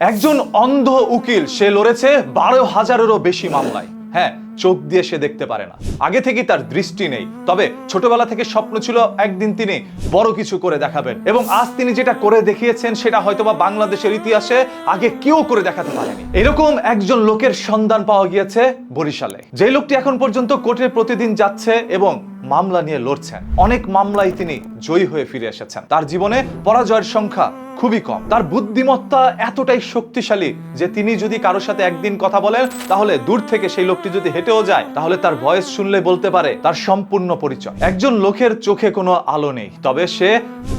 একজন অন্ধ উকিল সে লড়েছে 12,000-এরও বেশি মামলায়। হ্যাঁ, চোখ দিয়ে সে দেখতে পারে না, আগে থেকেই তার দৃষ্টি নেই, তবে ছোটবেলা থেকে স্বপ্ন ছিল একদিন তিনি বড় কিছু করে দেখাবেন এবং আজ তিনি যেটা করে দেখিয়েছেন সেটা হয়তোবা বাংলাদেশের ইতিহাসে আগে কেউ করে দেখাতে পারেনি। এরকম একজন লোকের সন্ধান পাওয়া গিয়েছে বরিশালে, যে লোকটি এখন পর্যন্ত কোর্টে প্রতিদিন যাচ্ছে এবং মামলা নিয়ে লড়ছেন। অনেক মামলায় তিনি জয়ী হয়ে ফিরে এসেছেন। তার জীবনে পরাজয়ের সংখ্যা খুবই কম। তার বুদ্ধিমত্তা এতটাই শক্তিশালী যে তিনি যদি কারোর সাথে একদিন কথা বলেন তাহলে দূর থেকে সেই লোকটি যদি হেঁটেও যায় তাহলে তার ভয়েস শুনলে বলতে পারে তার সম্পূর্ণ পরিচয়। একজন লোকের চোখে কোনো আলো নেই, তবে সে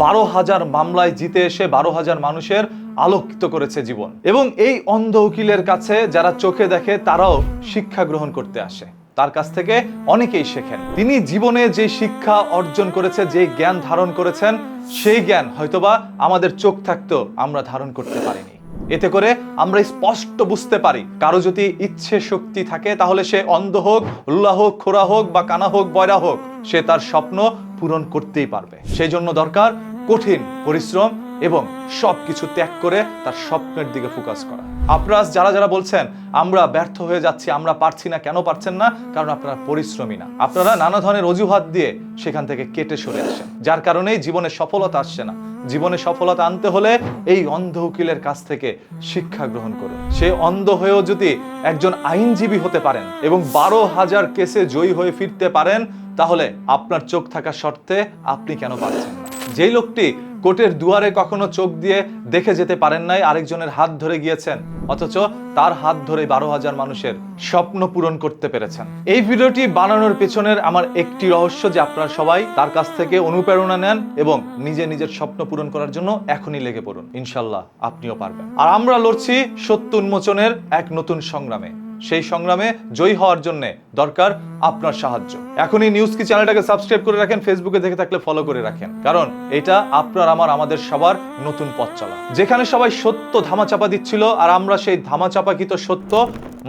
12,000 মামলায় জিতে এসে 12,000 মানুষের আলোকিত করেছে জীবন। এবং এই অন্ধ উকিলের কাছে যারা চোখে দেখে তারাও শিক্ষা গ্রহণ করতে আসে, তার কাছ থেকে অনেকেই শেখেন। তিনি জীবনে যে শিক্ষা অর্জন করেছে, যে জ্ঞান ধারণ করেছেন, সেই জ্ঞান হয়তোবা আমাদের চোখ থাকতেও আমরা ধারণ করতে পারিনি। এতে করে আমরা স্পষ্ট বুঝতে পারি কারো যদি ইচ্ছে শক্তি থাকে তাহলে সে অন্ধ হোক, লুলা হোক, খোরা হোক বা কানা হোক, বয়রা হোক, সে তার স্বপ্ন পূরণ করতেই পারবে। সেই জন্য দরকার কঠিন পরিশ্রম এবং সবকিছু ত্যাগ করে তার স্বপ্নের দিকে ফোকাস করা। আপনারা যারা যারা বলছেন আমরা ব্যর্থ হয়ে যাচ্ছি, আমরা পারছি না, কেন পারছেন না? কারণ আপনারা পরিশ্রমী না। আপনারা নানা ধরনের অজুহাত দিয়ে সেখান থেকে কেটে সরে আসেন, যার কারণেই জীবনে সফলতা আসছে না। জীবনে সফলতা আনতে হলে এই অন্ধ উকিলের কাছ থেকে শিক্ষা গ্রহণ করুন। সে অন্ধ হয়েও যদি একজন আইনজীবী হতে পারেন এবং 12,000 কেসে জয়ী হয়ে ফিরতে পারেন, তাহলে আপনার চোখ থাকা শর্তে আপনি কেন পারছেন না? যেই লোকটি কোর্টের দুয়ারে কখনো চোখ দিয়ে দেখে যেতে পারেন নাই, আরেকজনের হাত ধরে গিয়েছেন, অথচ তার হাত ধরে 12,000 মানুষের স্বপ্ন পূরণ করতে পেরেছেন। এই ভিডিওটি বানানোর পেছনের আমার একটি রহস্য যে আপনারা সবাই তার কাছ থেকে অনুপ্রেরণা নেন এবং নিজের স্বপ্ন পূরণ করার জন্য এখনই লেগে পড়ুন। ইনশাল্লাহ আপনিও পারবেন। আর আমরা লড়ছি সত্য উন্মোচনের এক নতুন সংগ্রামে। সেই সংগ্রামে জয়ী হওয়ার জন্য দরকার আপনার সাহায্য। এখনই নিউজ কি চ্যানেলটাকে সাবস্ক্রাইব করে রাখেন, ফেসবুকে দেখে থাকলে ফলো করে রাখেন, কারণ এটা আপনার আমাদের সবার নতুন পথ চলা। যেখানে সবাই সত্য ধামাচাপা দিচ্ছিল আর আমরা সেই ধামাচাপাকৃত সত্য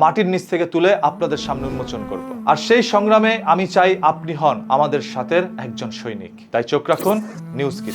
মাটির নিচ থেকে তুলে আপনাদের সামনে উন্মোচন করব। আর সেই সংগ্রামে আমি চাই আপনি হন আমাদের সাথে একজন সৈনিক। তাই চোখ রাখুন নিউজ কি।